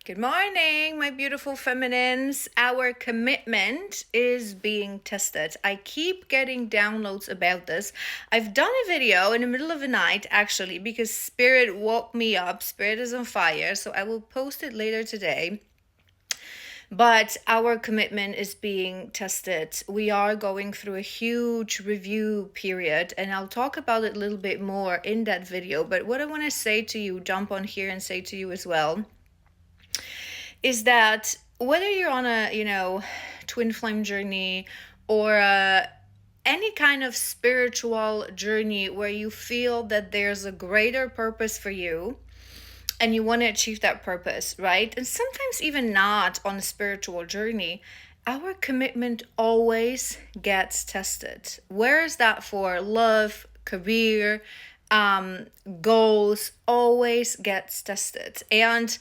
Good morning, my beautiful feminines. Our commitment is being tested. I keep getting downloads about this. I've done a video in the middle of the night, actually, because Spirit woke me up. Spirit is on fire, so I will post it later today. But our commitment is being tested. We are going through a huge review period, and I'll talk about it a little bit more in that video. But what I want to say to you, jump on here and say to you as well, is that whether you're on a, twin flame journey or any kind of spiritual journey where you feel that there's a greater purpose for you and you want to achieve that purpose, right? And sometimes even not on a spiritual journey, our commitment always gets tested. Where is that for? Love, career, goals always gets tested. And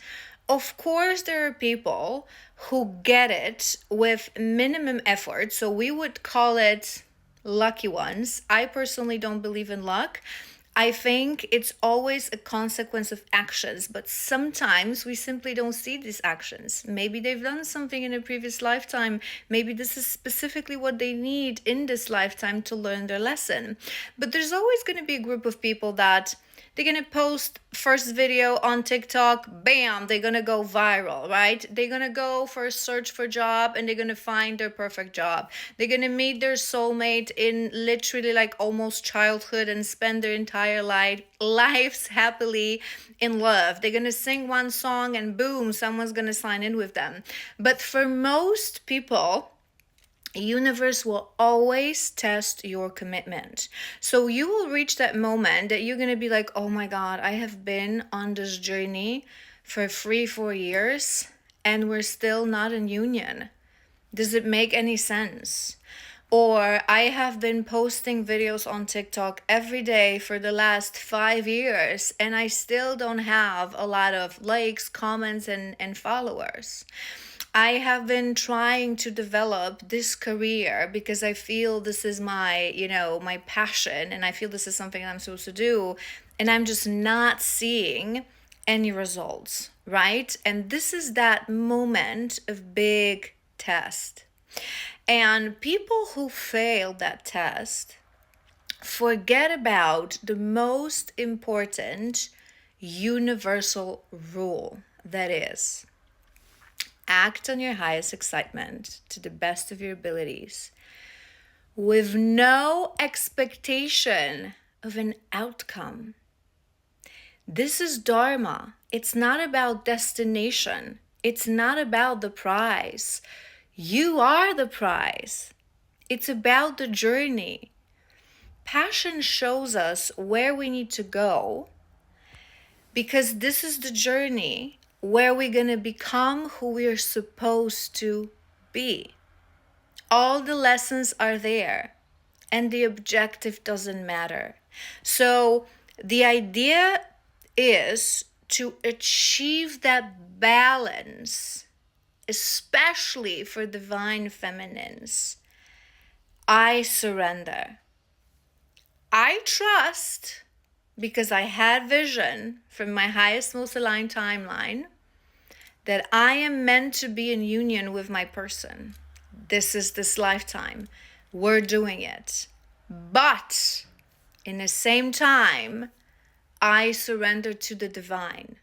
of course, there are people who get it with minimum effort. So we would call it lucky ones. I personally don't believe in luck. I think it's always a consequence of actions, but sometimes we simply don't see these actions. Maybe they've done something in a previous lifetime. Maybe this is specifically what they need in this lifetime to learn their lesson. But there's always going to be a group of people that they're going to post first video on TikTok, bam, they're going to go viral, right? They're going to go for a search for job and they're going to find their perfect job. They're going to meet their soulmate in literally like almost childhood and spend their entire lives happily in love. They're going to sing one song and boom, someone's going to sign in with them. But for most people, universe will always test your commitment. So you will reach that moment that you're going to be like, oh my God, I have been on this journey for 3-4 years and we're still not in union. Does it make any sense? Or I have been posting videos on TikTok every day for the last 5 years and I still don't have a lot of likes, comments, and followers. I have been trying to develop this career because I feel this is my, my passion, and I feel this is something I'm supposed to do, and I'm just not seeing any results, right? And this is that moment of big test. And people who fail that test forget about the most important universal rule, that is, act on your highest excitement to the best of your abilities with no expectation of an outcome. This is Dharma. It's not about destination. It's not about the prize. You are the prize. It's about the journey. Passion shows us where we need to go because this is the journey where we're going to become who we're supposed to be. All the lessons are there and the objective doesn't matter. So the idea is to achieve that balance, especially for divine feminines. I surrender. I trust, because I had vision from my highest, most aligned timeline, that I am meant to be in union with my person. This is this lifetime. We're doing it. But in the same time, I surrender to the divine.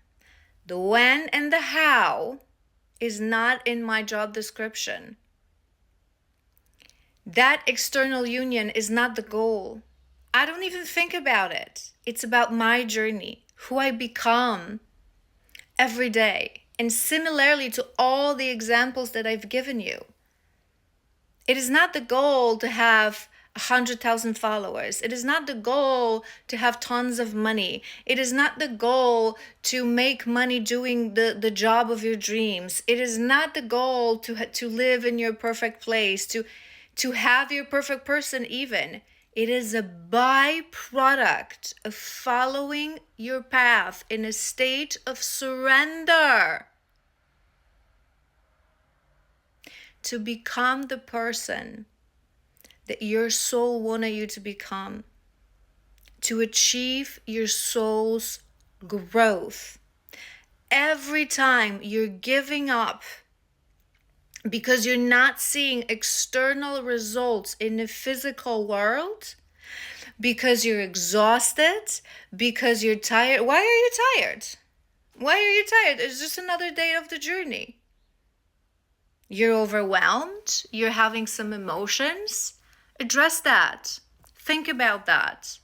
The when and the how is not in my job description. That external union is not the goal. I don't even think about it. It's about my journey, who I become every day. And similarly to all the examples that I've given you, it is not the goal to have 100,000 followers. It is not the goal to have tons of money. It is not the goal to make money doing the job of your dreams. It is not the goal to live in your perfect place, to have your perfect person even. It is a byproduct of following your path in a state of surrender to become the person that your soul wanted you to become, to achieve your soul's growth. every time you're giving up because you're not seeing external results in the physical world, because you're exhausted, because you're tired. Why are you tired? Why are you tired? It's just another day of the journey. You're overwhelmed. You're having some emotions. Address that. Think about that.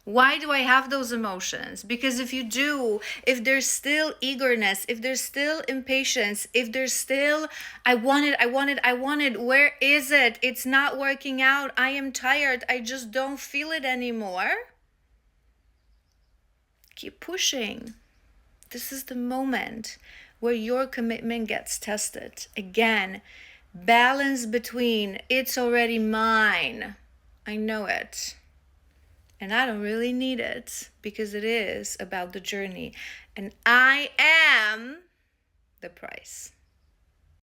Why do I have those emotions? Because if you do, if there's still eagerness, if there's still impatience, if there's still, I want it, where is it? It's not working out. I am tired. I just don't feel it anymore. Keep pushing. This is the moment where your commitment gets tested. Again, balance between it's already mine. I know it. And I don't really need it because it is about the journey. And I am the price.